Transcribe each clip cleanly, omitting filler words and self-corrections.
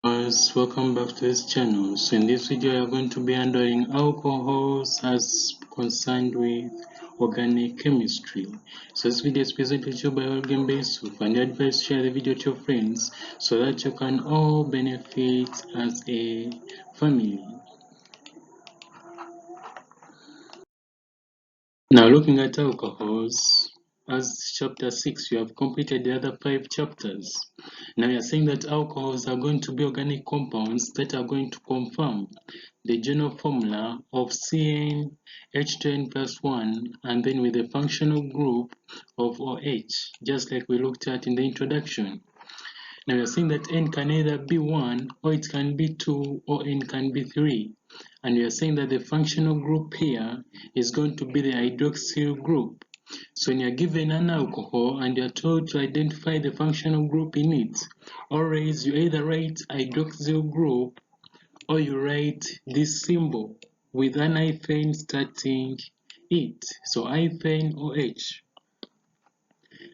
Guys, welcome back to this channel. So in this video, we are going to be handling alcohols as concerned with organic chemistry. So this video is presented to you by Organ Besu, and I advise share the video to your friends so that you can all benefit as a family. Now looking at alcohols, as chapter 6, you have completed the other 5 chapters. Now we are saying that alcohols are going to be organic compounds that are going to confirm the general formula of CnH2n plus 1 and then with a functional group of OH, just like we looked at in the introduction. Now we are saying that N can either be 1 or it can be 2 or N can be 3. And we are saying that the functional group here is going to be the hydroxyl group. So when you're given an alcohol and you're told to identify the functional group in it, always you either write hydroxyl group or you write this symbol with an hyphen starting it. So hyphen OH.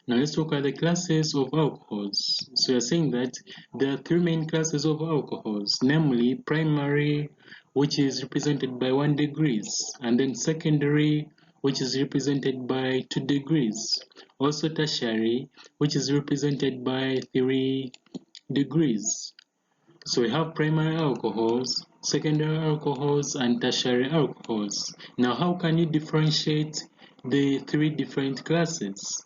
Now let's look at the classes of alcohols. So you're saying that there are 3 main classes of alcohols, namely primary, which is represented by 1 degrees, and then secondary, which is represented by 2 degrees. Also tertiary, which is represented by 3 degrees. So we have primary alcohols, secondary alcohols, and tertiary alcohols. Now how can you differentiate the 3 different classes?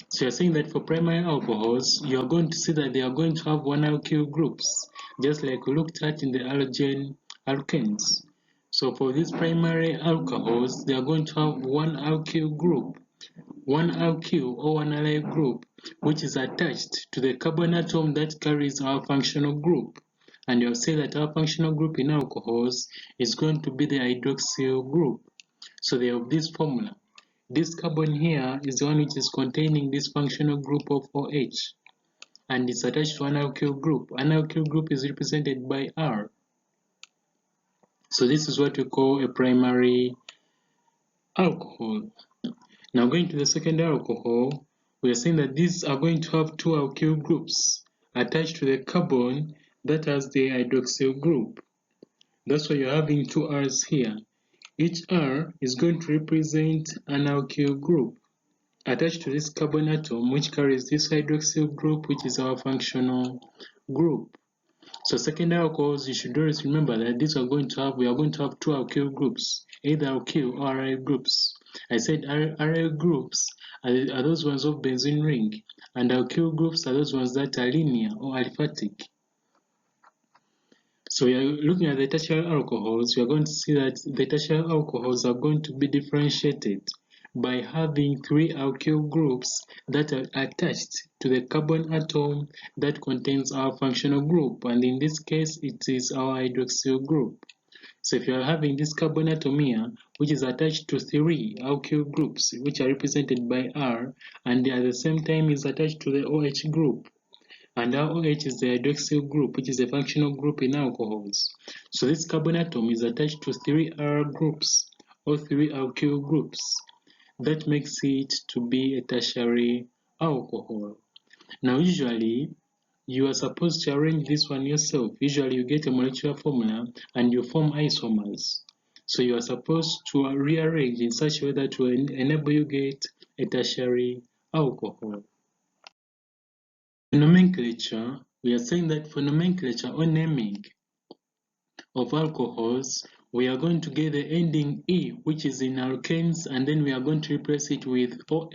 So you're saying that for primary alcohols, you are going to see that they are going to have 1 alkyl groups, just like we looked at in the halogen alkanes. So for these primary alcohols, they are going to have 1 alkyl group, 1 alkyl or 1 allyl group, which is attached to the carbon atom that carries our functional group. And you'll say that our functional group in alcohols is going to be the hydroxyl group. So they have this formula. This carbon here is the one which is containing this functional group of OH, and it's attached to an alkyl group. An alkyl group is represented by R. So this is what we call a primary alcohol. Now going to the secondary alcohol, we are saying that these are going to have 2 alkyl groups attached to the carbon that has the hydroxyl group. That's why you're having 2 R's here. Each R is going to represent an alkyl group attached to this carbon atom which carries this hydroxyl group, which is our functional group. So secondary alcohols, you should always remember that we are going to have 2 alkyl groups, either alkyl or aryl groups. I said aryl groups are those ones of benzene ring, and alkyl groups are those ones that are linear or aliphatic. So we are looking at the tertiary alcohols. We are going to see that the tertiary alcohols are going to be differentiated by having 3 alkyl groups that are attached to the carbon atom that contains our functional group, and in this case it is our hydroxyl group. So if you are having this carbon atom here, which is attached to 3 alkyl groups which are represented by R, and at the same time is attached to the OH group, and our OH is the hydroxyl group, which is a functional group in alcohols. So this carbon atom is attached to 3 R groups or 3 alkyl groups. That makes it to be a tertiary alcohol. Now usually you are supposed to arrange this one yourself. Usually you get a molecular formula and you form isomers. So you are supposed to rearrange in such a way that will enable you get a tertiary alcohol. Nomenclature, we are saying that for nomenclature or naming of alcohols, we are going to get the ending E, which is in alkanes, and then we are going to replace it with OL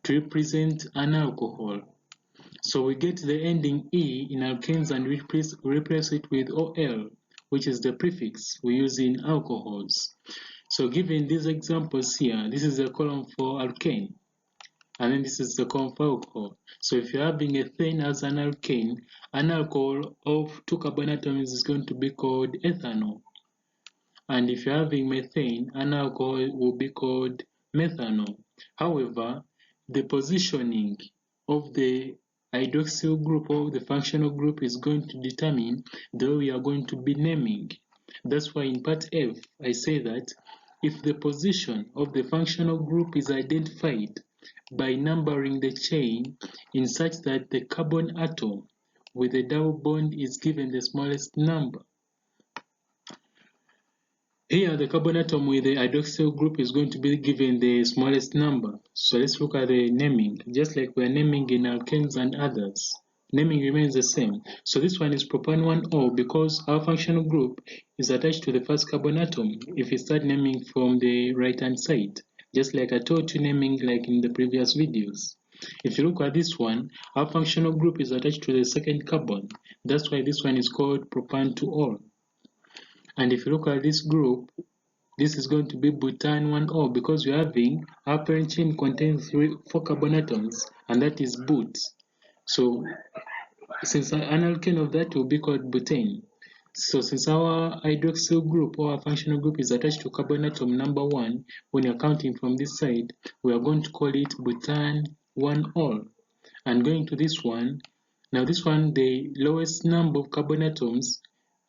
to represent an alcohol. So we get the ending E in alkanes and replace it with OL, which is the prefix we use in alcohols. So given these examples here, this is a column for alkane, and then this is the column for alcohol. So if you're having ethane as an alkane, an alcohol of 2 carbon atoms is going to be called ethanol. And if you're having methane, an alcohol will be called methanol. However, the positioning of the hydroxyl group or the functional group is going to determine the way we are going to be naming. That's why in part F, I say that if the position of the functional group is identified by numbering the chain in such that the carbon atom with a double bond is given the smallest number. Here, the carbon atom with the hydroxyl group is going to be given the smallest number. So let's look at the naming. Just like we are naming in alkanes and others, naming remains the same. So this one is propan-1O because our functional group is attached to the first carbon atom if you start naming from the right-hand side, just like I told you naming like in the previous videos. If you look at this one, our functional group is attached to the second carbon. That's why this one is called propan-2-ol. And if you look at this group, this is going to be butan-1-O because we're having our parent chain contains 4 carbon atoms, and that is but. So since an alkane of that will be called butane. So since our hydroxyl group or our functional group is attached to carbon atom number 1, when you're counting from this side, we are going to call it butan-1-ol. And going to this one, now this one, the lowest number of carbon atoms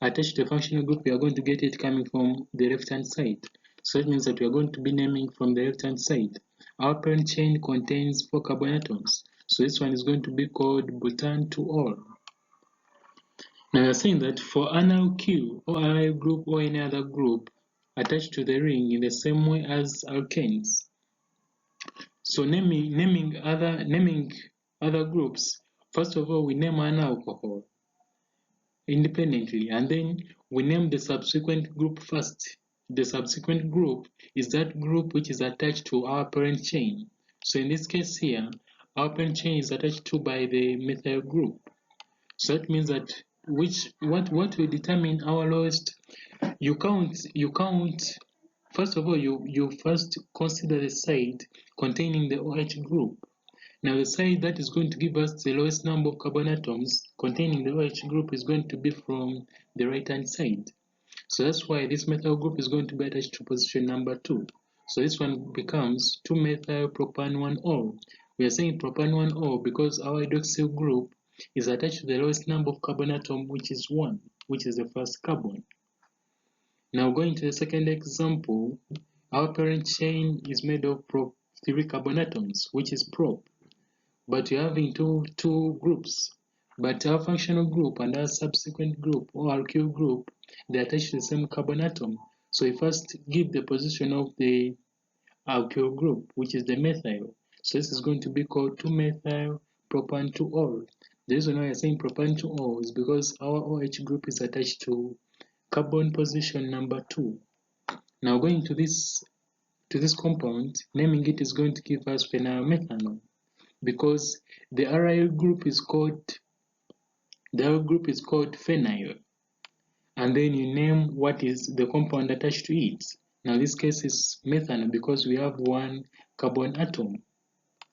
attached to the functional group, we are going to get it coming from the left-hand side. So it means that we are going to be naming from the left-hand side. Our parent chain contains 4 carbon atoms. So this one is going to be called butan-2-ol. Now we are saying that for an alkyl or allyl group or any other group attached to the ring in the same way as alkanes. So naming other groups, first of all we name an alcohol independently, and then we name the subsequent group first. The subsequent group is that group which is attached to our parent chain. So in this case here, our parent chain is attached to by the methyl group. So that means that what will determine our lowest, you count first of all you first consider the side containing the OH group. Now the side that is going to give us the lowest number of carbon atoms containing the OH group is going to be from the right hand side. So that's why this methyl group is going to be attached to position number 2. So this one becomes 2-methyl-propan-1-ol. We are saying propan-1-ol because our hydroxyl group is attached to the lowest number of carbon atom, which is 1, which is the first carbon. Now going to the second example, our parent chain is made of 3 carbon atoms, which is prop. But you're having two groups. But our functional group and our subsequent group or alkyl group, they attach to the same carbon atom. So we first give the position of the alkyl group, which is the methyl. So this is going to be called 2-methyl-propan-2-ol. The reason why I'm saying propan-2-ol is because our OH group is attached to carbon position number 2. Now going to this compound, naming it is going to give us phenylmethanol, because the aryl group is called phenyl, and then you name what is the compound attached to it. Now this case is methanol because we have 1 carbon atom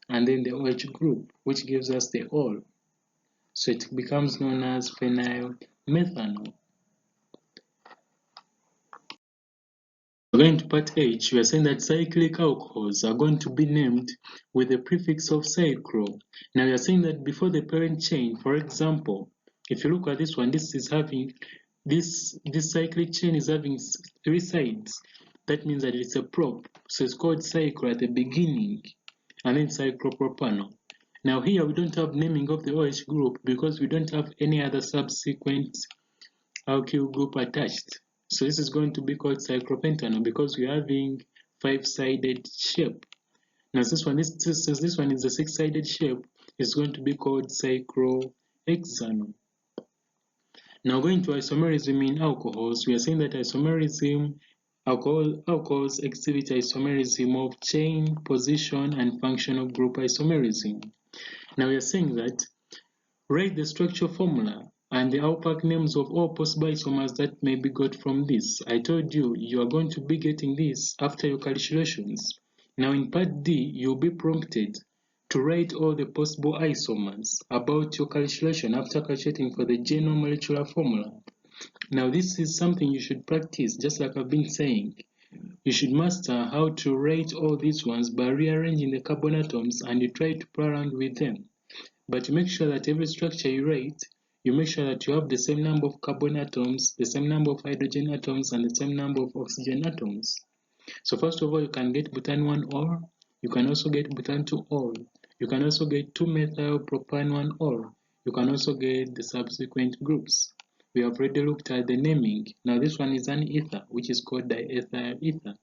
and then the OH group, which gives us the ol. So it becomes known as phenylmethanol. Going to part H, we are saying that cyclic alcohols are going to be named with the prefix of cyclo. Now we are saying that before the parent chain, for example, if you look at this one, this is having this cyclic chain is having 3 sides. That means that it's a prop. So it's called cyclo at the beginning, and then cyclopropanol. Now here we don't have naming of the OH group because we don't have any other subsequent alkyl group attached. So this is going to be called cyclopentanol because we're having 5-sided shape. Now since this one is the 6-sided shape, it's going to be called cyclohexanol. Now going to isomerism in alcohols, we are saying that alcohols exhibit isomerism of chain, position, and functional group isomerism. Now we are saying that write the structural formula and the Alpac names of all possible isomers that may be got from this. I told you, you are going to be getting this after your calculations. Now in part D, you'll be prompted to write all the possible isomers about your calculation after calculating for the general molecular formula. Now this is something you should practice, just like I've been saying. You should master how to write all these ones by rearranging the carbon atoms and you try to play around with them. But you make sure that every structure you write, you make sure that you have the same number of carbon atoms, the same number of hydrogen atoms, and the same number of oxygen atoms. So first of all, you can get butan-1-ol, you can also get butan-2-ol, you can also get 2-methyl-propan-1-ol, you can also get the subsequent groups. We have already looked at the naming. Now this one is an ether, which is called diethyl ether.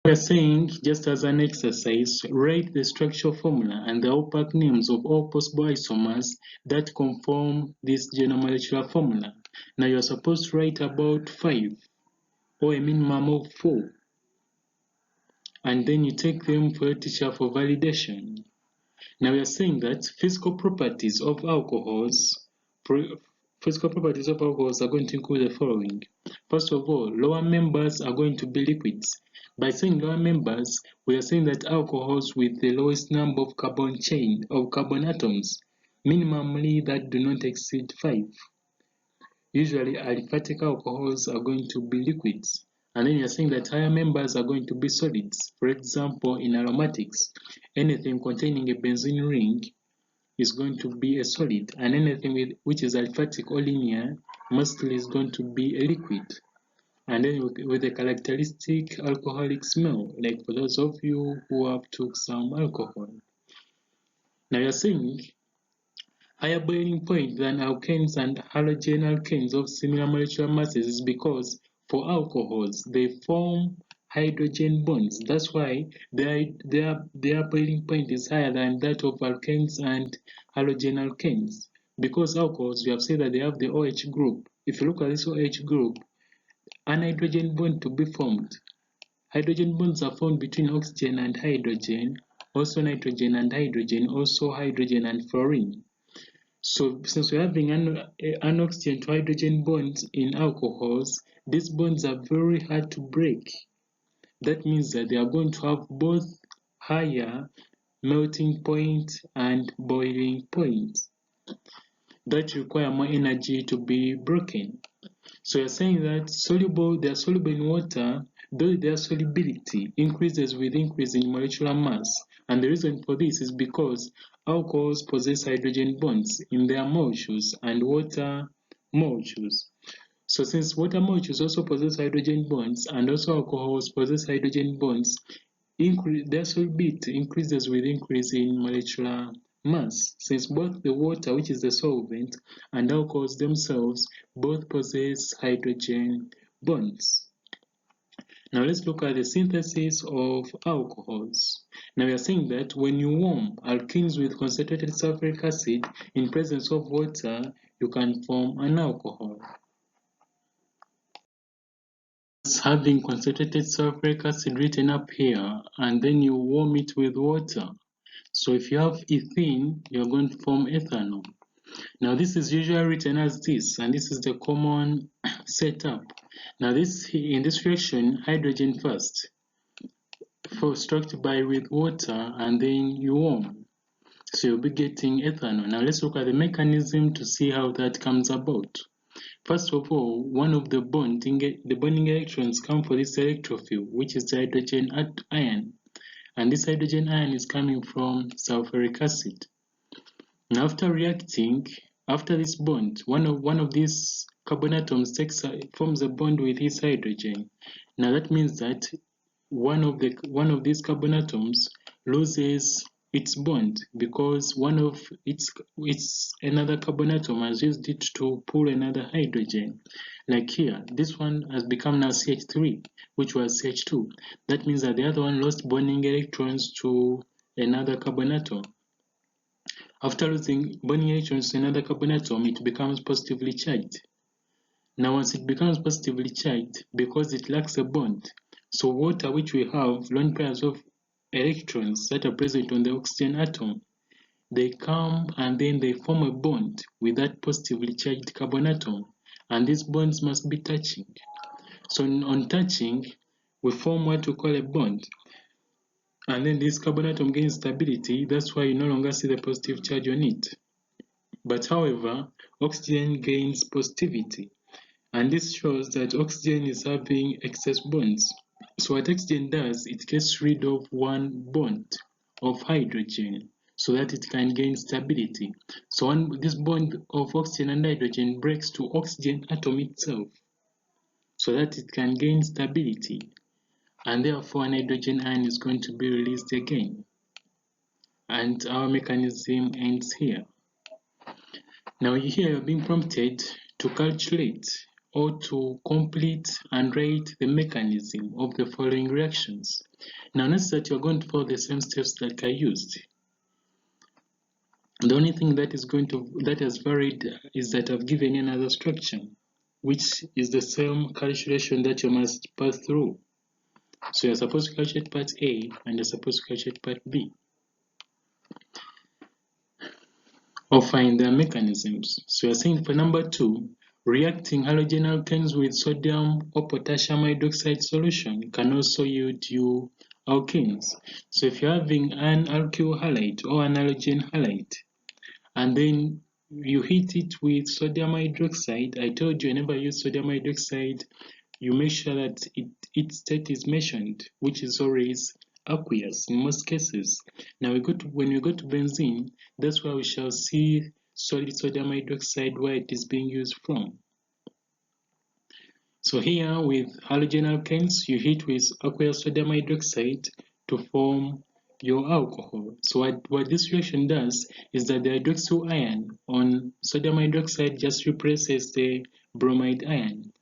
We are saying, just as an exercise, write the structural formula and the opaque names of all possible isomers that conform this general molecular formula. Now you are supposed to write about 5 or a minimum of 4, and then you take them for your teacher for validation. Now we are saying that physical properties of alcohols are going to include the following. First of all, lower members are going to be liquids. By saying lower members, we are saying that alcohols with the lowest number of carbon atoms, minimally that do not exceed 5. Usually aliphatic alcohols are going to be liquids. And then you're saying that higher members are going to be solids. For example, in aromatics, anything containing a benzene ring is going to be a solid, and anything which is aliphatic or linear mostly is going to be a liquid. And then with a characteristic alcoholic smell, like for those of you who have took some alcohol. Now you're saying higher boiling point than alkanes and halogen alkanes of similar molecular masses is because for alcohols they form hydrogen bonds. That's why their boiling point is higher than that of alkanes and halogen alkanes. Because alcohols, we have said that they have the OH group. If you look at this OH group, an hydrogen bond to be formed. Hydrogen bonds are formed between oxygen and hydrogen, also nitrogen and hydrogen, also hydrogen and fluorine. So since we're having an oxygen to hydrogen bonds in alcohols, these bonds are very hard to break. That means that they are going to have both higher melting point and boiling point that require more energy to be broken. So you're saying that they are soluble in water, though their solubility increases with increase in molecular mass. And the reason for this is because alcohols possess hydrogen bonds in their molecules and water molecules. So since water molecules also possess hydrogen bonds and also alcohols possess hydrogen bonds, their solubility increases with increase in molecular mass, since both the water, which is the solvent, and alcohols themselves both possess hydrogen bonds. Now let's look at the synthesis of alcohols. Now we are saying that when you warm alkenes with concentrated sulfuric acid in presence of water, you can form an alcohol. Having concentrated sulfuric acid written up here, and then you warm it with water. So if you have ethene, you're going to form ethanol. Now this is usually written as this, and this is the common setup. Now in this reaction, hydrogen first, struck by with water, and then you warm. So you'll be getting ethanol. Now let's look at the mechanism to see how that comes about. First of all, one of the bonding electrons come for this electrophile, which is the hydrogen ion. And this hydrogen ion is coming from sulfuric acid. Now after reacting, after this bond, one of these carbon atoms forms a bond with this hydrogen. Now that means that one of these carbon atoms loses its bond because another carbon atom has used it to pull another hydrogen. Like here, this one has become now CH3, which was CH2. That means that the other one lost bonding electrons to another carbon atom. After losing bonding electrons to another carbon atom, it becomes positively charged. Now once it becomes positively charged, because it lacks a bond, so water, which we have lone pairs of electrons that are present on the oxygen atom, they come and then they form a bond with that positively charged carbon atom, and these bonds must be touching. So on touching, we form what we call a bond, and then this carbon atom gains stability. That's why you no longer see the positive charge on it. But however, oxygen gains positivity, and this shows that oxygen is having excess bonds. So what oxygen does, it gets rid of one bond of hydrogen so that it can gain stability. So this bond of oxygen and hydrogen breaks to oxygen atom itself so that it can gain stability, and therefore an hydrogen ion is going to be released again. and our mechanism ends here. Now here you're being prompted to calculate or to complete and write the mechanism of the following reactions. Now notice that you're going to follow the same steps that I used. The only thing that has varied is that I've given you another structure, which is the same calculation that you must pass through. So you're supposed to calculate part A and you're supposed to calculate part B, or find their mechanisms. So you're saying for number 2, reacting halogen alkanes with sodium or potassium hydroxide solution can also yield you alkenes. So if you're having an alkyl halide or an halogen halide, and then you heat it with sodium hydroxide. I told you whenever you use sodium hydroxide, you make sure that its state is mentioned, which is always aqueous in most cases. Now when we go to benzene, that's where we shall see solid sodium hydroxide where it is being used from. So here with halogen alkanes, you heat with aqueous sodium hydroxide to form your alcohol. So what this reaction does is that the hydroxyl ion on sodium hydroxide just replaces the bromide ion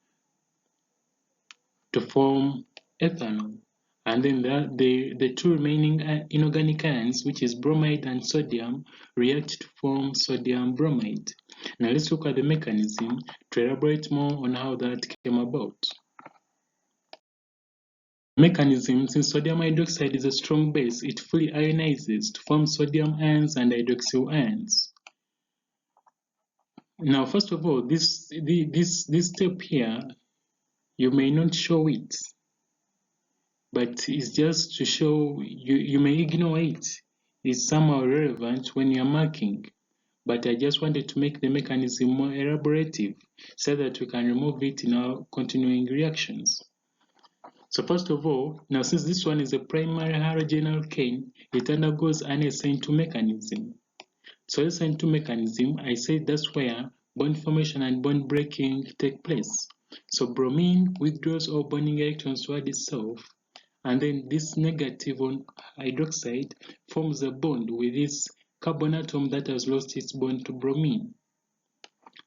to form ethanol. And then the two remaining inorganic ions, which is bromide and sodium, react to form sodium bromide. Now let's look at the mechanism to elaborate more on how that came about. Mechanism: since sodium hydroxide is a strong base, it fully ionizes to form sodium ions and hydroxyl ions. Now, first of all, this step here, you may not show it, but it's just to show you may ignore it. It's somehow relevant when you're marking, but I just wanted to make the mechanism more elaborative so that we can remove it in our continuing reactions. So first of all, now since this one is a primary halogen alkane, it undergoes an SN2 mechanism. So SN2 mechanism, I said that's where bond formation and bond breaking take place. So bromine withdraws all bonding electrons toward itself, and then this negative on hydroxide forms a bond with this carbon atom that has lost its bond to bromine.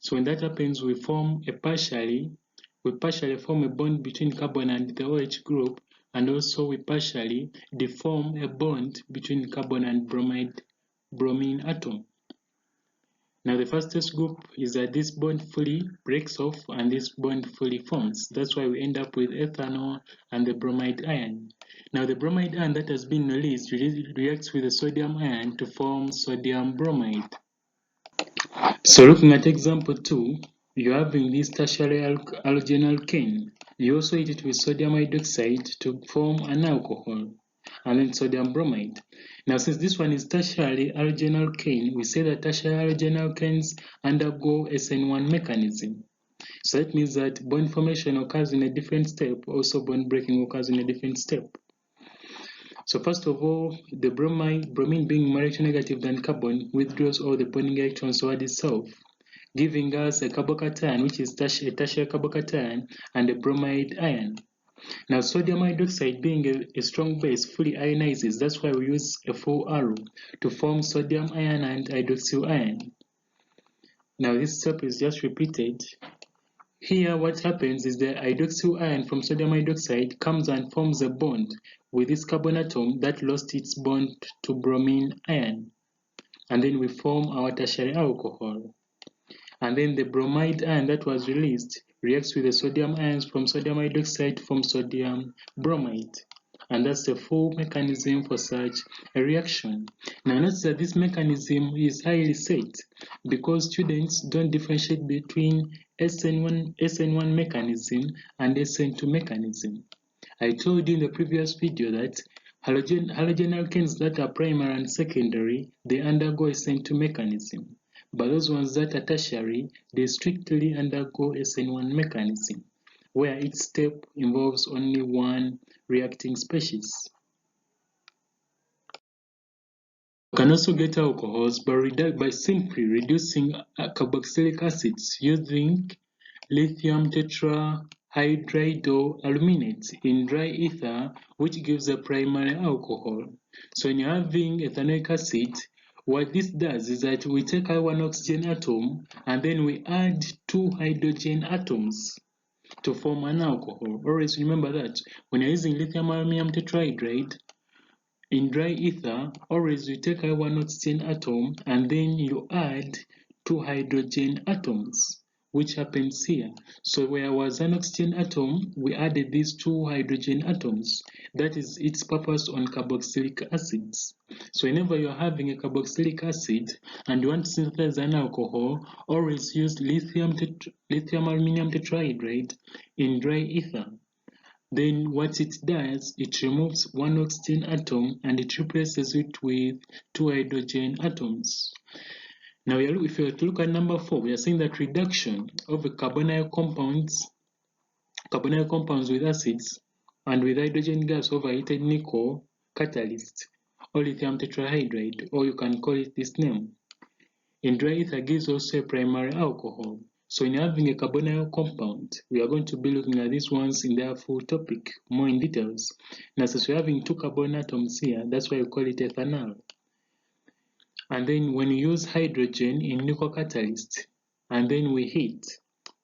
So when that happens, we partially form a bond between carbon and the OH group, and also we partially deform a bond between carbon and bromine atom. Now the fastest group is that this bond fully breaks off and this bond fully forms. That's why we end up with ethanol and the bromide ion. Now the bromide ion that has been released reacts with the sodium ion to form sodium bromide. So looking at example 2, you're having this tertiary halogen alkane. You also heat it with sodium hydroxide to form an alcohol, and then sodium bromide. Now since this one is tertiary halogen alkane, we say that tertiary halogen alkanes undergo SN1 mechanism. So that means that bond formation occurs in a different step, also bond breaking occurs in a different step. So first of all, the bromine being more electronegative than carbon withdraws all the bonding electrons toward itself, giving us a carbocation, which is a tertiary carbocation, and a bromide ion. Now sodium hydroxide being a strong base fully ionizes, that's why we use a full arrow to form sodium ion and hydroxyl ion. Now this step is just repeated. Here what happens is the hydroxyl ion from sodium hydroxide comes and forms a bond with this carbon atom that lost its bond to bromine ion, and then we form our tertiary alcohol. And then the bromide ion that was released reacts with the sodium ions from sodium hydroxide to form sodium bromide. And that's the full mechanism for such a reaction. Now notice that this mechanism is highly set because students don't differentiate between SN1 mechanism and SN2 mechanism. I told you in the previous video that halogen alkanes that are primary and secondary, they undergo SN2 mechanism. But those ones that are tertiary, they strictly undergo SN1 mechanism, where each step involves only one reacting species. You can also get alcohols by simply reducing carboxylic acids using lithium tetrahydride hydroaluminate in dry ether, which gives a primary alcohol. So when you're having ethanoic acid, what this does is that we take our one oxygen atom and then we add 2 hydrogen atoms to form an alcohol. Always remember that when you're using lithium aluminum tetrahydride in dry ether, always you take out one oxygen atom and then you add 2 hydrogen atoms, which happens here. So where was an oxygen atom, we added these 2 hydrogen atoms. That is its purpose on carboxylic acids. So whenever you're having a carboxylic acid and you want to synthesize an alcohol, always use lithium aluminum tetrahydride in dry ether. Then what it does, it removes one oxygen atom and it replaces it with 2 hydrogen atoms. Now, if you were to look at number 4, we are saying that reduction of the carbonyl compounds with acids and with hydrogen gas over heated nickel catalyst or lithium tetrahydride, or you can call it this name, in dry ether gives also a primary alcohol. So in having a carbonyl compound, we are going to be looking at these ones in their full topic, more in details. Now since we're having 2 carbon atoms here, that's why we call it ethanol. And then when you use hydrogen in nickel catalyst, and then we heat,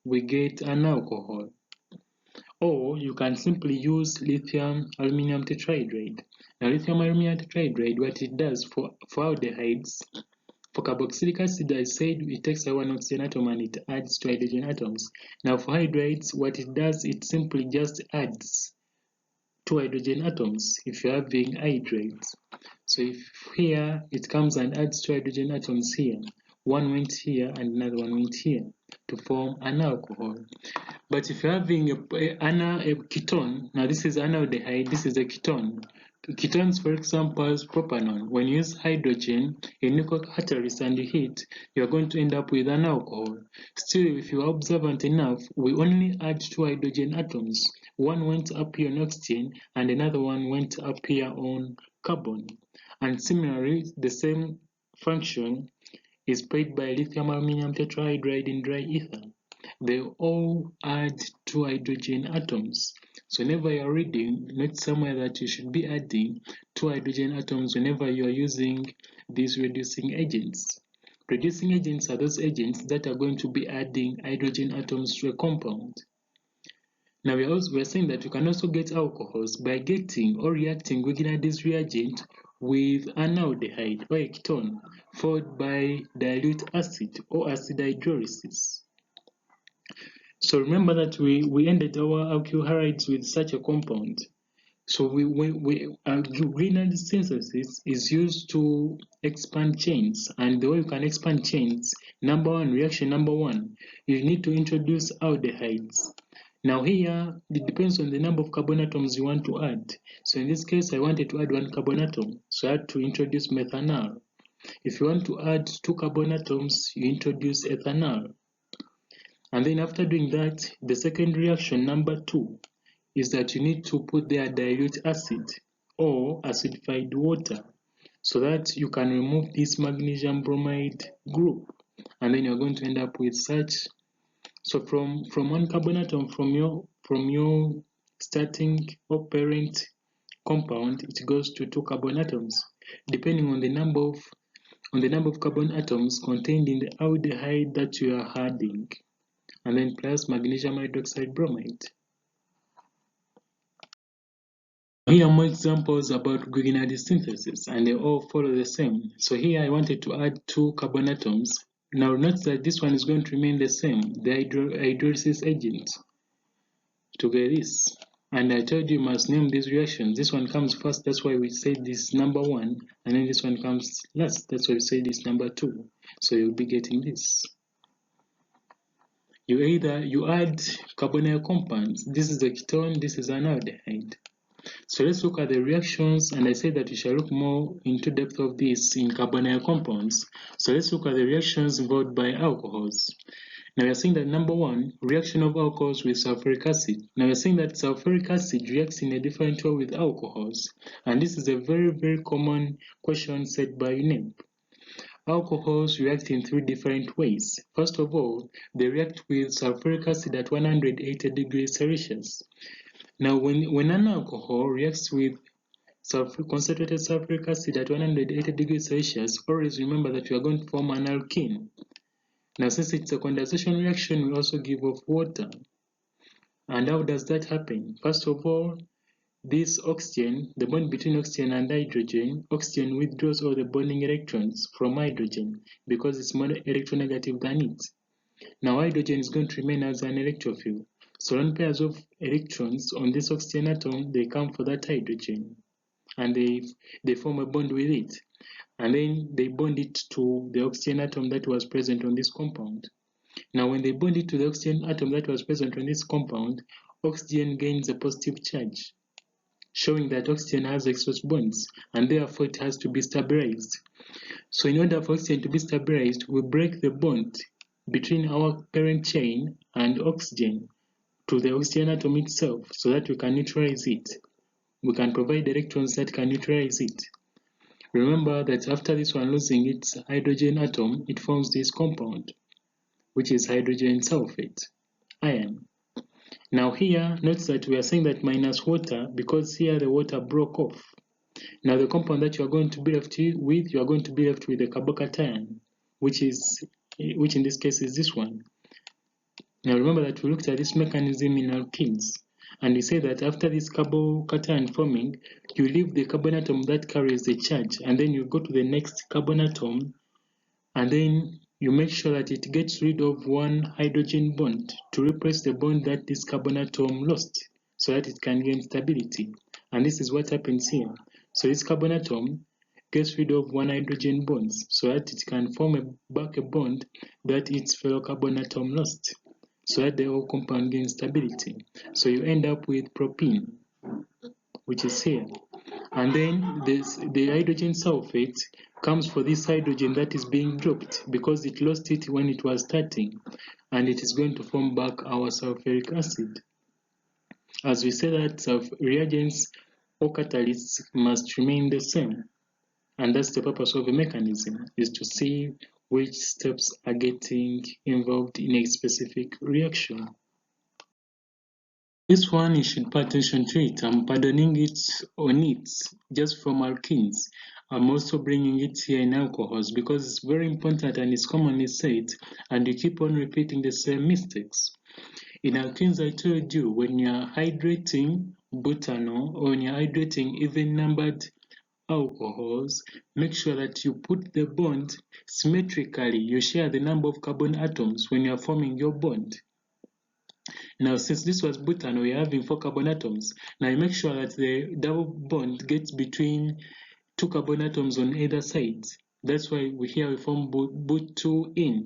we get an alcohol. Or you can simply use lithium aluminum tetrahydride. Now lithium aluminum tetrahydride, what it does for aldehydes, for carboxylic acid, I said it takes one oxygen atom and it adds 2 hydrogen atoms. Now for hydrides, what it does, it simply just adds 2 hydrogen atoms if you're having hydrides. So if here it comes and adds 2 hydrogen atoms here, one went here and another one went here to form an alcohol. But if you're having a ketone, now this is analdehyde, this is a ketone. Ketones, for example, is propanol. When you use hydrogen in nickel catalyst and you heat, you're going to end up with an alcohol. Still, if you are observant enough, we only add 2 hydrogen atoms. One went up here on oxygen and another one went up here on carbon. And similarly, the same function is played by lithium aluminum tetrahydride in dry ether. They all add 2 hydrogen atoms. So whenever you're reading, note somewhere that you should be adding 2 hydrogen atoms whenever you are using these reducing agents. Reducing agents are those agents that are going to be adding hydrogen atoms to a compound. Now we're saying that you can also get alcohols by getting or reacting within this reagent with an aldehyde or a ketone, followed by dilute acid or acid hydrolysis. So remember that we ended our alkyl halides with such a compound. So green synthesis is used to expand chains, and the way you can expand chains, reaction number one, you need to introduce aldehydes. Now here, it depends on the number of carbon atoms you want to add. So in this case, I wanted to add 1 carbon atom, so I had to introduce methanol. If you want to add 2 carbon atoms, you introduce ethanol. And then after doing that, the second reaction, number 2, is that you need to put there dilute acid or acidified water so that you can remove this magnesium bromide group. And then you're going to end up with such. So from 1 carbon atom from your starting or parent compound, it goes to 2 carbon atoms, depending on the number of carbon atoms contained in the aldehyde that you are adding, and then plus magnesium hydroxide bromide. Here are more examples about Grignard synthesis, and they all follow the same. So here I wanted to add 2 carbon atoms. Now note that this one is going to remain the same, the hydrolysis agent, to get this. And I told you must name these reactions. This one comes first, that's why we say this number 1, and then this one comes last, that's why we say this number 2. So you'll be getting this. You add carbonyl compounds. This is a ketone, this is an aldehyde. So let's look at the reactions, and I said that we shall look more into depth of this in carbonyl compounds. So let's look at the reactions involved by alcohols. Now we are saying that number 1, reaction of alcohols with sulfuric acid. Now we are saying that sulfuric acid reacts in a different way with alcohols, and this is a very, very common question set by UNEB. Alcohols react in three different ways. First of all, they react with sulfuric acid at 180 degrees Celsius. Now, when an alcohol reacts with concentrated sulfuric acid at 180 degrees Celsius, always remember that you are going to form an alkene. Now, since it's a condensation reaction, we also give off water. And how does that happen? First of all, this oxygen, the bond between oxygen and hydrogen, oxygen withdraws all the bonding electrons from hydrogen because it's more electronegative than it. Now hydrogen is going to remain as an electrophile. So lone pairs of electrons on this oxygen atom, they come for that hydrogen and they form a bond with it. And then they bond it to the oxygen atom that was present on this compound. Now when they bond it to the oxygen atom that was present on this compound, oxygen gains a positive charge, showing that oxygen has exposed bonds and therefore it has to be stabilized. So in order for oxygen to be stabilized, we break the bond between our parent chain and oxygen to the oxygen atom itself so that we can neutralize it. We can provide electrons that can neutralize it. Remember that after this one losing its hydrogen atom, it forms this compound, which is hydrogen sulfate ion. Now here, notice that we are saying that minus water because here the water broke off. Now the compound that you are going to be left with, you are going to be left with the carbocation, which in this case is this one. Now remember that we looked at this mechanism in alkenes, and we say that after this carbocation forming, you leave the carbon atom that carries the charge, and then you go to the next carbon atom, and then you make sure that it gets rid of one hydrogen bond to replace the bond that this carbon atom lost, so that it can gain stability. And this is what happens here. So this carbon atom gets rid of one hydrogen bonds so that it can form back a bond that its fellow carbon atom lost, so that the whole compound gains stability. So you end up with propene, which is here. And then the hydrogen sulfate comes for this hydrogen that is being dropped because it lost it when it was starting, and it is going to form back our sulfuric acid. As we say that reagents or catalysts must remain the same, and that's the purpose of the mechanism, is to see which steps are getting involved in a specific reaction. This one you should pay attention to it. I'm pardoning it on it just from alkenes. I'm also bringing it here in alcohols because it's very important and it's commonly said, and you keep on repeating the same mistakes. In alkenes, I told you when you're hydrating butanol or when you're hydrating even numbered alcohols, make sure that you put the bond symmetrically. You share the number of carbon atoms when you're forming your bond. Now, since this was butanol, we're having 4 carbon atoms. Now, you make sure that the double bond gets between 2 carbon atoms on either side. That's why here we form but2-ene,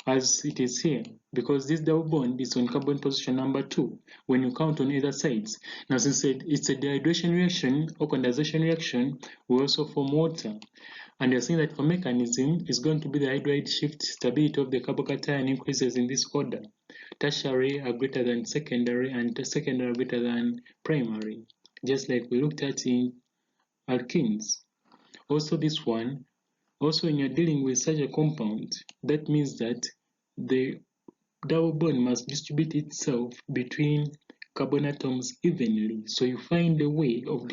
as it is here, because this double bond is on carbon position number 2 when you count on either sides. Now, since it's a dehydration reaction or condensation reaction, we also form water. And you're seeing that for mechanism, it's going to be the hydride shift stability of the carbocation increases in this order. Tertiary are greater than secondary, and secondary are greater than primary, just like we looked at in alkenes. Also this one, also when you're dealing with such a compound, that means that the double bond must distribute itself between carbon atoms evenly. So you find a way of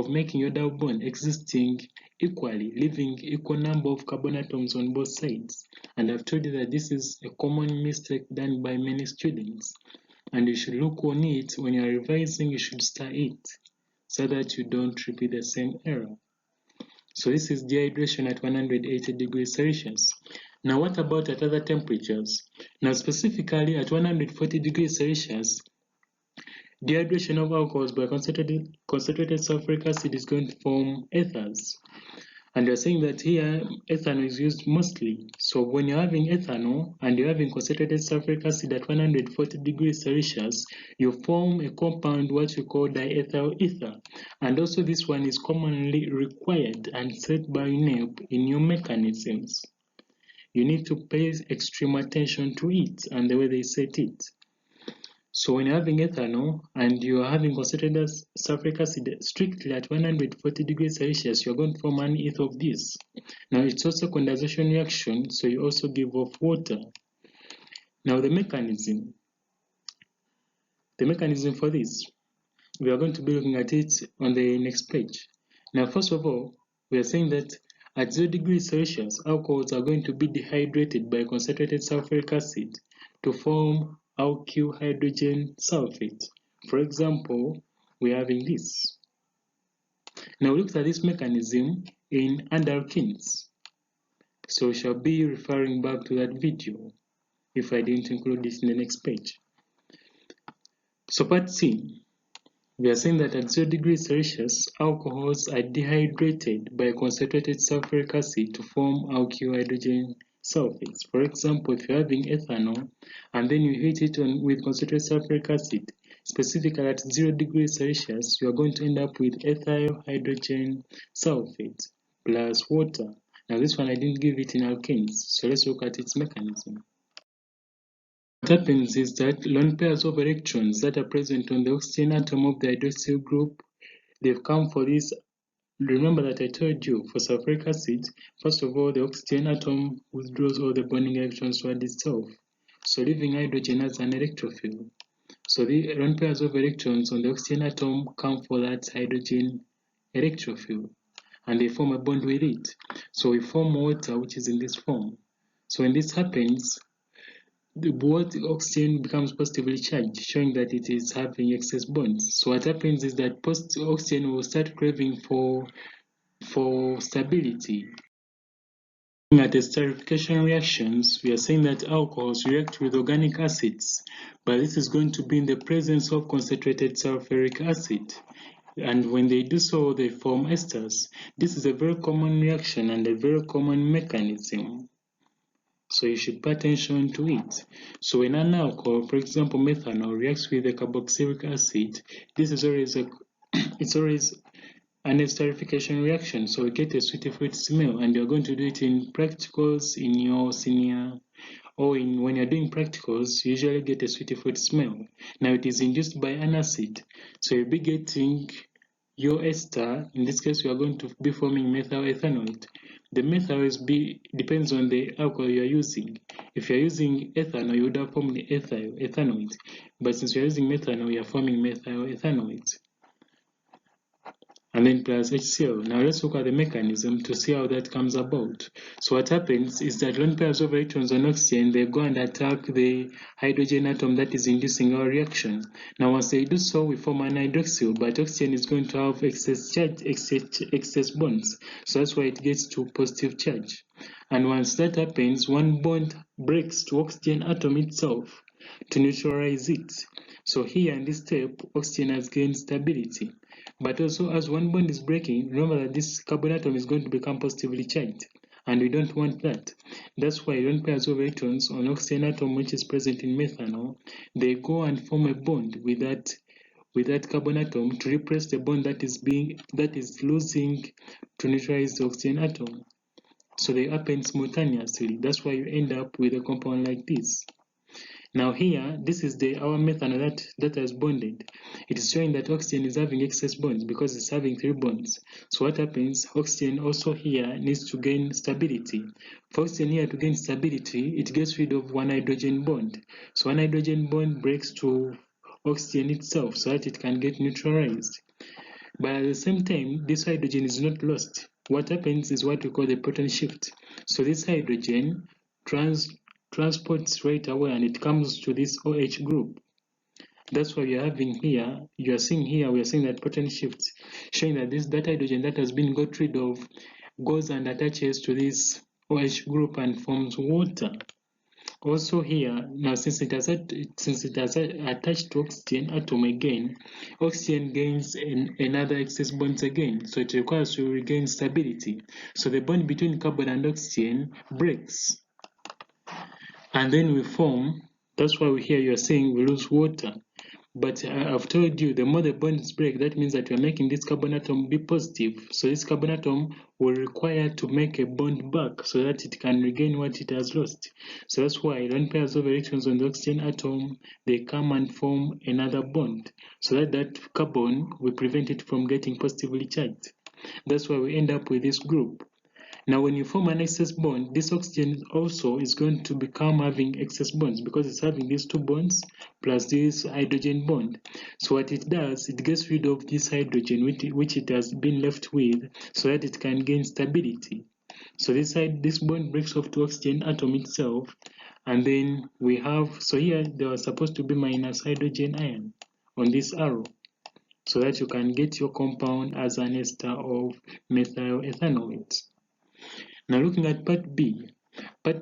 making your double bond existing equally, leaving equal number of carbon atoms on both sides. And I've told you that this is a common mistake done by many students, and you should look on it when you're revising. You should star it so that you don't repeat the same error. So this is dehydration at 180 degrees Celsius. Now what about at other temperatures? Now specifically at 140 degrees Celsius, dehydration of alcohols by concentrated sulfuric acid is going to form ethers. And you're saying that here ethanol is used mostly. So when you're having ethanol and you're having concentrated sulfuric acid at 140 degrees Celsius, you form a compound what you call diethyl ether. And also this one is commonly required and set by UNEB in your mechanisms. You need to pay extreme attention to it and the way they set it. So when you're having ethanol and you are having concentrated sulfuric acid strictly at 140 degrees Celsius, you're going to form an eth of this. Now it's also condensation reaction, so you also give off water. Now the mechanism for this, we are going to be looking at it on the next page. Now first of all, we are saying that at 0 degrees Celsius, alcohols are going to be dehydrated by concentrated sulfuric acid to form alkyl hydrogen sulfate. For example, we are having this. Now look at this mechanism in alkenes. So we shall be referring back to that video if I didn't include this in the next page. So part C, we are saying that at 0 degrees Celsius, alcohols are dehydrated by concentrated sulfuric acid to form alkyl hydrogen sulfates. For example, if you're having ethanol and then you heat it with concentrated sulfuric acid, specifically at 0 degrees Celsius, you are going to end up with ethyl hydrogen sulfate plus water. Now this one I didn't give it in alkanes, so let's look at its mechanism. What happens is that lone pairs of electrons that are present on the oxygen atom of the hydroxyl group, they've come for this. Remember that I told you for sulfuric acid, first of all, the oxygen atom withdraws all the bonding electrons toward itself, so leaving hydrogen as an electrophile. So the lone pairs of electrons on the oxygen atom come for that hydrogen electrophile, and they form a bond with it. So we form water, which is in this form. So when this happens, both oxygen becomes positively charged, showing that it is having excess bonds. So what happens is that oxygen will start craving for stability. Looking at esterification reactions, we are saying that alcohols react with organic acids, but this is going to be in the presence of concentrated sulfuric acid. And when they do so, they form esters. This is a very common reaction and a very common mechanism. So you should pay attention to it. So when an alcohol, for example methanol, reacts with a carboxylic acid, this is always it's always an esterification reaction. So we get a sweet fruit smell, and you're going to do it in practicals in your senior, or when you're doing practicals, you usually get a sweet fruit smell. Now it is induced by an acid, so you'll be getting your ester. In this case, we are going to be forming methyl ethanoate. The methyl depends on the alcohol you are using. If you are using ethanol, you would have formed the ethanoate. But since we are using methanol, we are forming methyl ethanoate. And then plus HCl. Now let's look at the mechanism to see how that comes about. So what happens is that lone pairs of electrons on oxygen, they go and attack the hydrogen atom that is inducing our reaction. Now once they do so, we form an hydroxyl, but oxygen is going to have excess bonds. So that's why it gets to positive charge. And once that happens, one bond breaks to oxygen atom itself to neutralize it. So here in this step, oxygen has gained stability. But also, as one bond is breaking, remember that this carbon atom is going to become positively charged, and we don't want that. That's why lone pairs of electrons on oxygen atom, which is present in methanol, they go and form a bond with that carbon atom to replace the bond that is losing to neutralize the oxygen atom. So they happen simultaneously. That's why you end up with a compound like this. Now here, this is our methanol that has bonded. It is showing that oxygen is having excess bonds because it's having 3 bonds. So what happens, oxygen also here needs to gain stability. For oxygen here to gain stability, it gets rid of one hydrogen bond. So one hydrogen bond breaks to oxygen itself so that it can get neutralized. But at the same time, this hydrogen is not lost. What happens is what we call the proton shift. So this hydrogen transports right away and it comes to this OH group. That's why you're having here, we are seeing that proton shift, showing that that hydrogen that has been got rid of goes and attaches to this OH group and forms water. Also here, now since it has attached to oxygen atom again, oxygen gains another excess bonds again, so it requires to regain stability. So the bond between carbon and oxygen breaks. And then we form, that's why here you are saying we lose water. But I've told you, the more the bonds break, that means that we are making this carbon atom be positive. So this carbon atom will require to make a bond back so that it can regain what it has lost. So that's why lone pairs of electrons on the oxygen atom, they come and form another bond, so that that carbon will prevent it from getting positively charged. That's why we end up with this group. Now, when you form an excess bond, this oxygen also is going to become having excess bonds because it's having these two bonds plus this hydrogen bond. So what it does, it gets rid of this hydrogen which it has been left with so that it can gain stability. So this bond breaks off to oxygen atom itself, and then we have, so here there was supposed to be minus hydrogen ion on this arrow, so that you can get your compound as an ester of methyl ethanoate. Now looking at part B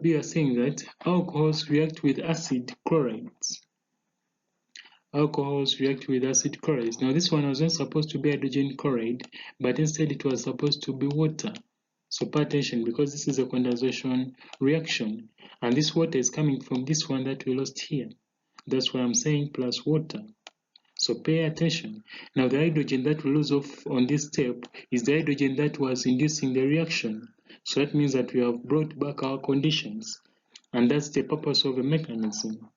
we are saying that alcohols react with acid chlorides. Alcohols react with acid chlorides. Now this one was not supposed to be hydrogen chloride, but instead it was supposed to be water. So pay attention because this is a condensation reaction, and this water is coming from this one that we lost here. That's why I'm saying plus water. So pay attention. Now the hydrogen that we lose off on this step is the hydrogen that was inducing the reaction. So that means that we have brought back our conditions, and that's the purpose of a mechanism.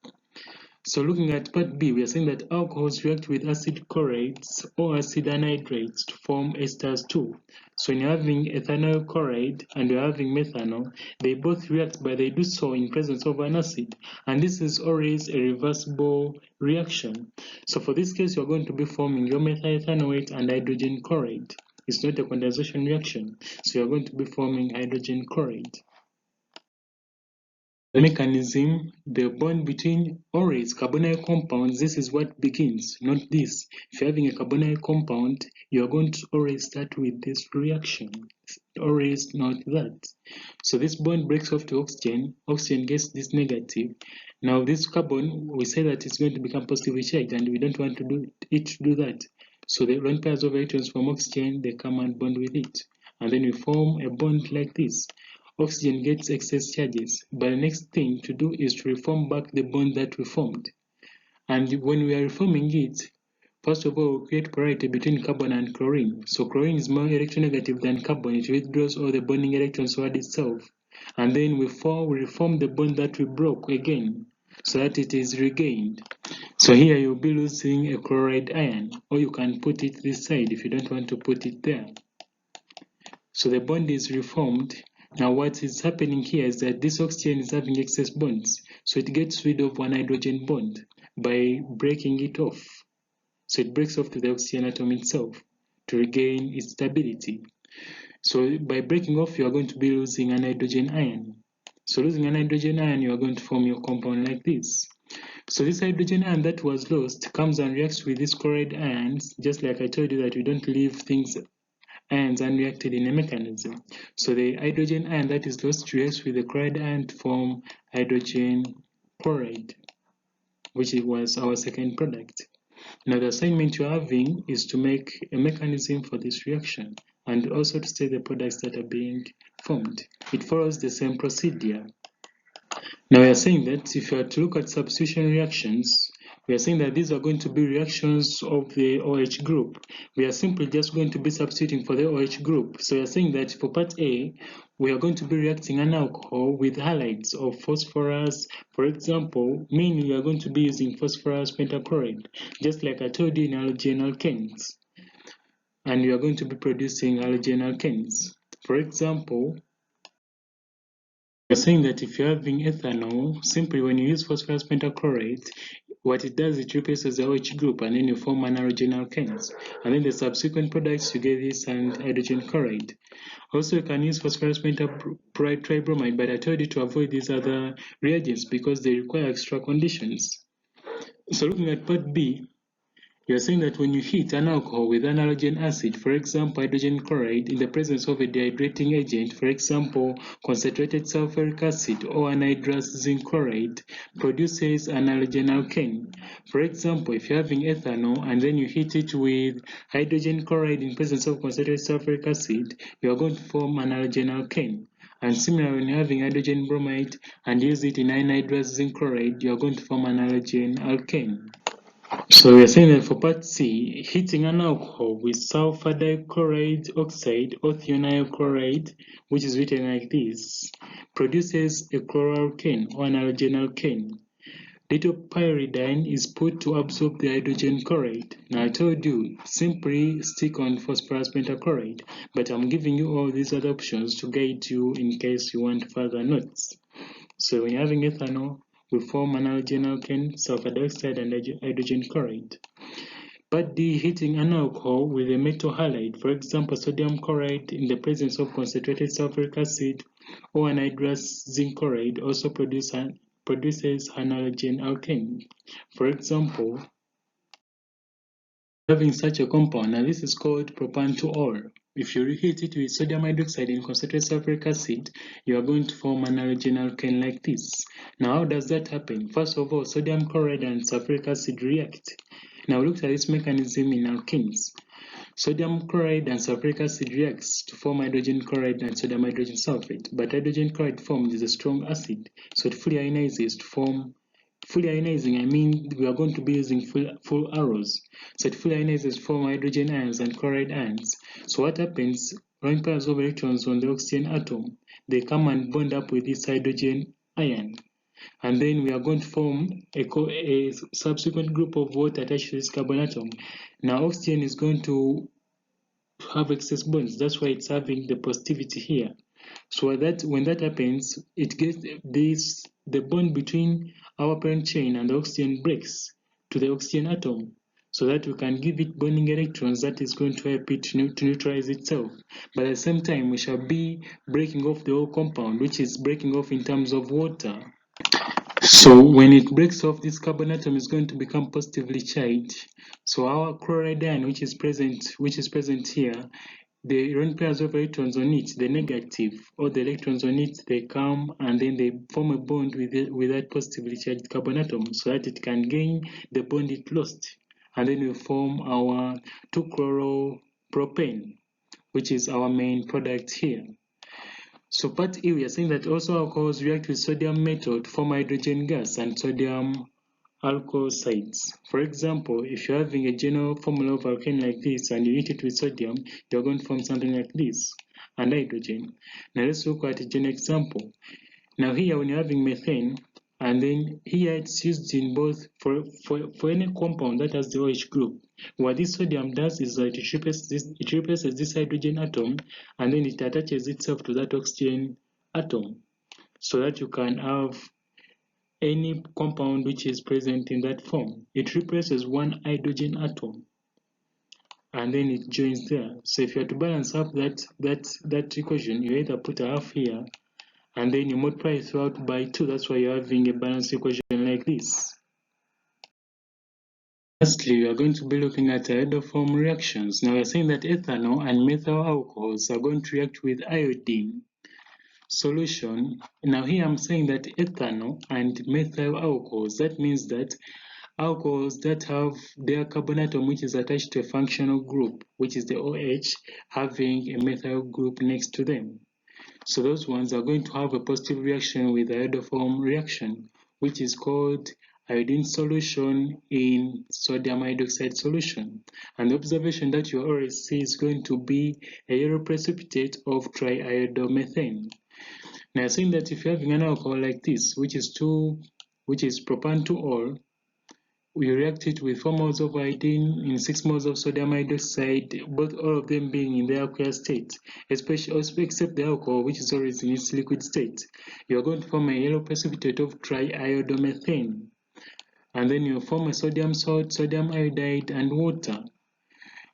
So looking at part B, we are saying that alcohols react with acid chlorides or acid anhydrides to form esters too. So when you're having ethanol chloride and you're having methanol, they both react, but they do so in presence of an acid. And this is always a reversible reaction. So for this case, you're going to be forming your methyl ethanoate and hydrogen chloride. It's not a condensation reaction, so you're going to be forming hydrogen chloride. The mechanism, the bond between always carbonyl compounds, this is what begins, not this. If you're having a carbonyl compound, you're going to always start with this reaction. Always not that. So this bond breaks off to oxygen, oxygen gets this negative. Now this carbon, we say that it's going to become positively charged, and we don't want to do that. So the lone pairs of electrons from oxygen, they come and bond with it. And then we form a bond like this. Oxygen gets excess charges, but the next thing to do is to reform back the bond that we formed. And when we are reforming it, first of all, we create polarity between carbon and chlorine. So chlorine is more electronegative than carbon. It withdraws all the bonding electrons toward itself. And then we reform the bond that we broke again, so that it is regained. So here you'll be losing a chloride ion, or you can put it this side if you don't want to put it there. So the bond is reformed. Now what is happening here is that this oxygen is having excess bonds, so it gets rid of one hydrogen bond by breaking it off. So it breaks off to the oxygen atom itself to regain its stability. So by breaking off, you are going to be losing an hydrogen ion. So losing an hydrogen ion, you are going to form your compound like this. So this hydrogen ion that was lost comes and reacts with these chloride ions, just like I told you that we don't leave ions unreacted in a mechanism. So the hydrogen ion that is lost reacts with the chloride ion to form hydrogen chloride, which was our second product. Now the assignment you're having is to make a mechanism for this reaction and also to state the products that are being formed. It follows the same procedure. Now we are saying that if you are to look at substitution reactions, we are saying that these are going to be reactions of the OH group. We are simply just going to be substituting for the OH group. So we are saying that for part A, we are going to be reacting an alcohol with halides of phosphorus. For example, mainly we are going to be using phosphorus pentachloride, just like I told you in halogen alkanes. And we are going to be producing halogen alkanes. For example, we're saying that if you're having ethanol, simply when you use phosphorus pentachloride, what it does, it replaces the OH group and then you form an halogen alkanes. And then the subsequent products, you get this and hydrogen chloride. Also, you can use phosphorus pentachloride tribromide, but I told you to avoid these other reagents because they require extra conditions. So looking at part B, you are saying that when you heat an alcohol with an halogen acid, for example hydrogen chloride, in the presence of a dehydrating agent, for example concentrated sulfuric acid or anhydrous zinc chloride, produces an halogen alkane. For example, if you're having ethanol and then you heat it with hydrogen chloride in presence of concentrated sulfuric acid, you are going to form an halogen alkane. And similarly, when you're having hydrogen bromide and use it in anhydrous zinc chloride, you are going to form an halogen alkane. So we are saying that for part C, heating an alcohol with sulfur dichloride oxide or thionyl chloride, which is written like this, produces a chloralkane or an halogenalkane. Little pyridine is put to absorb the hydrogen chloride. Now I told you, simply stick on phosphorus pentachloride, but I'm giving you all these other options to guide you in case you want further notes. So when you're having ethanol, we form an halogenalkane, sulfur dioxide, and hydrogen chloride. Part D, heating an alcohol with a metal halide, for example sodium chloride in the presence of concentrated sulfuric acid or anhydrous zinc chloride also produces an halogen alkane. For example, having such a compound, now this is called propan-2-ol. If you reheat it with sodium hydroxide in concentrated sulfuric acid, you are going to form an halogen alkane like this. Now how does that happen? First of all, sodium chloride and sulfuric acid react. Now look at this mechanism in alkenes. Sodium chloride and sulfuric acid reacts to form hydrogen chloride and sodium hydrogen sulfate, but hydrogen chloride formed is a strong acid, so it fully ionizes to form. Fully ionizing, I mean we are going to be using full arrows. So it fully ionizes to form hydrogen ions and chloride ions. So what happens? Lone pairs of electrons on the oxygen atom, they come and bond up with this hydrogen ion. And then we are going to form a subsequent group of water attached to this carbon atom. Now oxygen is going to have excess bonds, that's why it's having the positivity here. So that when that happens, it gets the bond between our parent chain and the oxygen breaks to the oxygen atom, so that we can give it bonding electrons that is going to help it to neutralize itself. But at the same time, we shall be breaking off the whole compound, which is breaking off in terms of water. So when it breaks off, this carbon atom is going to become positively charged. So our chloride ion, which is present here, the lone pairs of electrons on it, the negative or the electrons on it, they come and then they form a bond with that positively charged carbon atom, so that it can gain the bond it lost, and then we form our 2-chloropropane, which is our main product here. So part E, we are saying that also alcohols react with sodium metal to form hydrogen gas and sodium alkoxides. For example, if you're having a general formula of alkane like this and you heat it with sodium, you're going to form something like this, and hydrogen. Now let's look at a general example. Now here when you're having methane, and then here it's used in both for any compound that has the OH group. What this sodium does is that it replaces this hydrogen atom, and then it attaches itself to that oxygen atom, so that you can have any compound which is present in that form. It replaces one hydrogen atom, and then it joins there. So if you are to balance up that equation, you either put a half here and then you multiply throughout by 2. That's why you're having a balanced equation like this. Lastly, we are going to be looking at iodoform reactions. Now we're saying that ethanol and methyl alcohols are going to react with iodine solution. Now here I'm saying that ethanol and methyl alcohols, that means that alcohols that have their carbon atom which is attached to a functional group, which is the OH, having a methyl group next to them. So those ones are going to have a positive reaction with the iodoform reaction, which is called iodine solution in sodium hydroxide solution. And the observation that you always see is going to be a yellow precipitate of triiodomethane. Now, saying that if you're having an alcohol like this, which is propan-2-ol, we react it with 4 moles of iodine in 6 moles of sodium hydroxide, all of them being in the aqueous state, except the alcohol, which is always in its liquid state. You are going to form a yellow precipitate of triiodomethane, and then you form a sodium salt, sodium iodide, and water.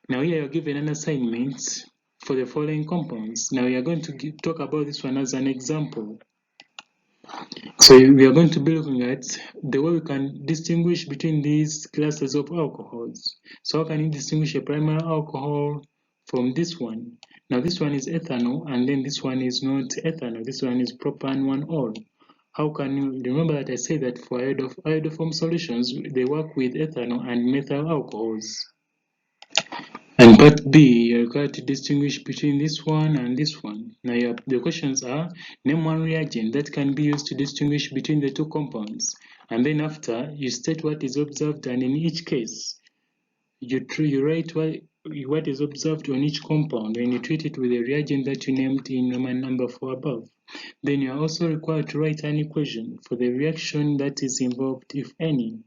Now here you're given an assignment for the following compounds. Now we are going to talk about this one as an example. So we are going to be looking at the way we can distinguish between these classes of alcohols. So how can you distinguish a primary alcohol from this one? Now this one is ethanol, and then this one is not ethanol. This one is propan-1-ol. How can you remember that I said that for iodoform solutions, they work with ethanol and methyl alcohols. And part B, you're required to distinguish between this one and this one. Now the questions are, name one reagent that can be used to distinguish between the two compounds. And then after, you state what is observed, and in each case, you write what is observed on each compound, and you treat it with a reagent that you named in Roman number 4 above. Then you are also required to write an equation for the reaction that is involved, if any.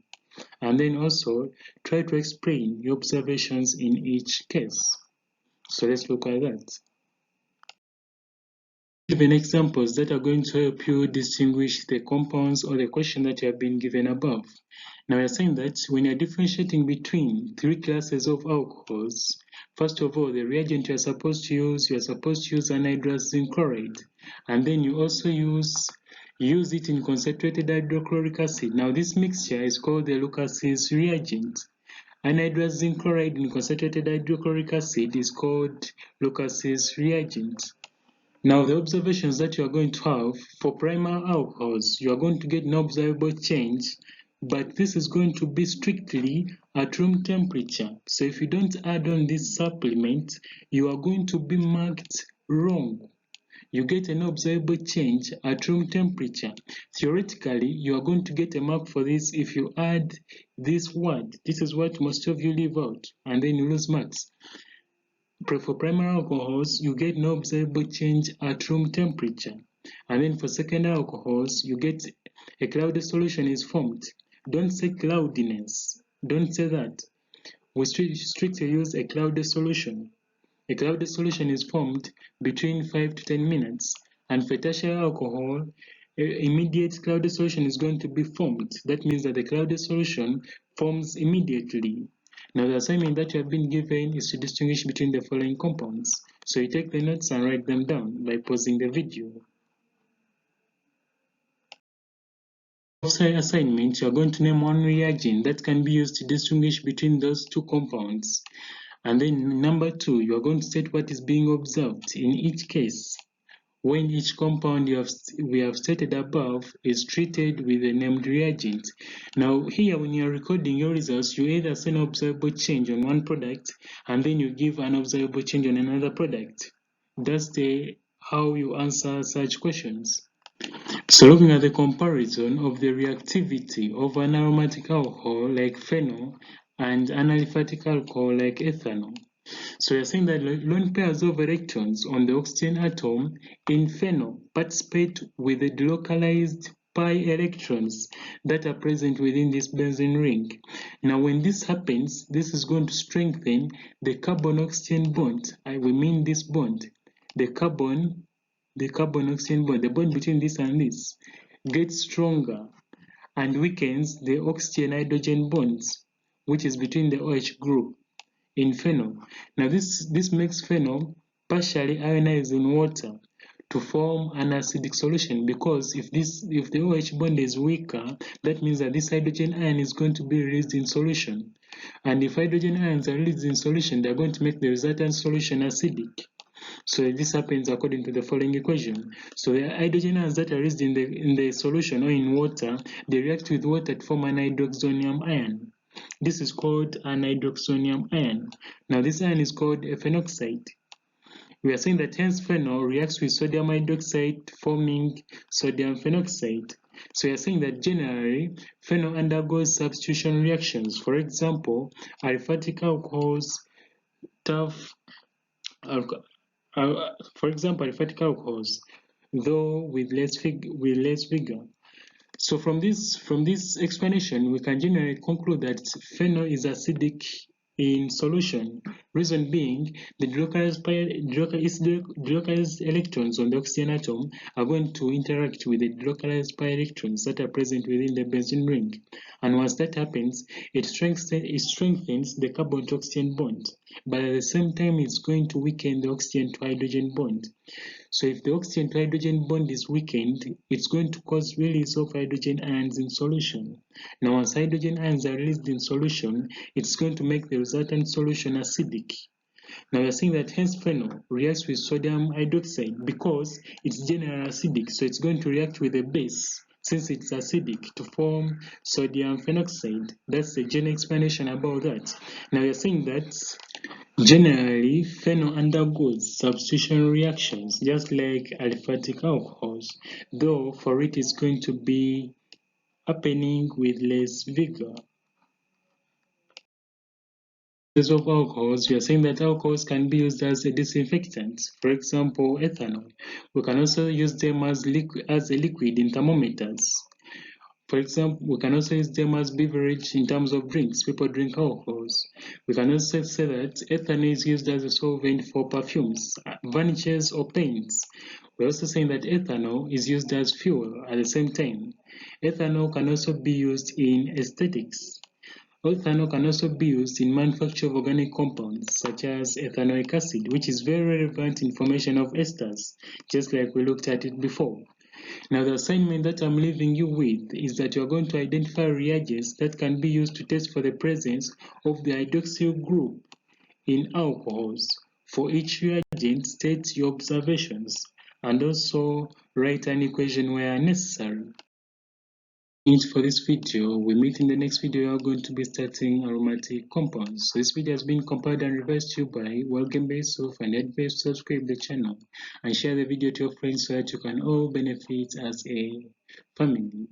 And then also try to explain your observations in each case. So let's look at that. Given examples that are going to help you distinguish the compounds or the question that you have been given above. Now we are saying that when you're differentiating between 3 classes of alcohols, first of all, the reagent you are supposed to use anhydrous zinc chloride, and then you also use it in concentrated hydrochloric acid. Now this mixture is called the Uace's reagent. Anhydrous zinc chloride in concentrated hydrochloric acid is called Uace's reagent. Now the observations that you are going to have for primer alcohols, you are going to get no observable change, but this is going to be strictly at room temperature. So if you don't add on this supplement, you are going to be marked wrong. You get an observable change at room temperature. Theoretically, you are going to get a mark for this if you add this word. This is what most of you leave out, and then you lose marks. For primary alcohols, you get no observable change at room temperature. And then for secondary alcohols, you get a cloudy solution is formed. Don't say cloudiness. Don't say that. We strictly use a cloudy solution. A cloudy solution is formed between 5 to 10 minutes. And for tertiary alcohol, immediate cloudy solution is going to be formed. That means that the cloudy solution forms immediately. Now the assignment that you have been given is to distinguish between the following compounds. So you take the notes and write them down by pausing the video. After assignment, you are going to name one reagent that can be used to distinguish between those two compounds. And then number 2, you are going to state what is being observed in each case. When each compound we have stated above is treated with a named reagent. Now here when you are recording your results, you either say an observable change on one product and then you give an observable change on another product. That's how you answer such questions. So looking at the comparison of the reactivity of an aromatic alcohol like phenol and an aliphatic alcohol like ethanol. So you're saying that lone pairs of electrons on the oxygen atom in phenol participate with the delocalized pi electrons that are present within this benzene ring. Now when this happens, this is going to strengthen the carbon-oxygen bond. We mean this bond, the carbon-oxygen bond, the bond between this and this, gets stronger and weakens the oxygen-hydrogen bonds, which is between the OH group in phenol. Now this makes phenol partially ionize in water to form an acidic solution, because if the OH bond is weaker, that means that this hydrogen ion is going to be released in solution. And if hydrogen ions are released in solution, they're going to make the resultant solution acidic. So this happens according to the following equation. So the hydrogen ions that are released in the solution or in water, they react with water to form an hydroxonium ion. This is called an hydroxonium ion. Now this ion is called a phenoxide. We are saying that hence phenol reacts with sodium hydroxide forming sodium phenoxide. So we are saying that generally phenol undergoes substitution reactions. For example, aliphatic alcohols, though with less vigor. So from this explanation, we can generally conclude that phenol is acidic in solution. Reason being, the delocalized electrons on the oxygen atom are going to interact with the delocalized pi electrons that are present within the benzene ring. And once that happens, it strengthens the carbon to oxygen bond, but at the same time, it's going to weaken the oxygen to hydrogen bond. So if the oxygen to hydrogen bond is weakened, it's going to cause release of hydrogen ions in solution. Now once hydrogen ions are released in solution, it's going to make the resultant solution acidic. Now we are saying that hence phenol reacts with sodium hydroxide because it's generally acidic, so it's going to react with a base since it's acidic to form sodium phenoxide. That's the general explanation about that. Now we are saying that generally, phenol undergoes substitution reactions just like aliphatic alcohols, though for it is going to be happening with less vigor. Use of alcohols, we are saying that alcohols can be used as a disinfectant. For example, ethanol. We can also use them as a liquid in thermometers. For example, we can also use them as beverage in terms of drinks. People drink alcohols. We can also say that ethanol is used as a solvent for perfumes, varnishes, or paints. We're also saying that ethanol is used as fuel at the same time. Ethanol can also be used in aesthetics. Ethanol can also be used in manufacture of organic compounds such as ethanoic acid, which is very relevant in formation of esters, just like we looked at it before. Now, the assignment that I'm leaving you with is that you're going to identify reagents that can be used to test for the presence of the hydroxyl group in alcohols. For each reagent, state your observations and also write an equation where necessary. For this video. We meet in the next video. We are going to be starting aromatic compounds. So this video has been compiled and revised to you by Welcome Basov, and advise to subscribe the channel and share the video to your friends so that you can all benefit as a family.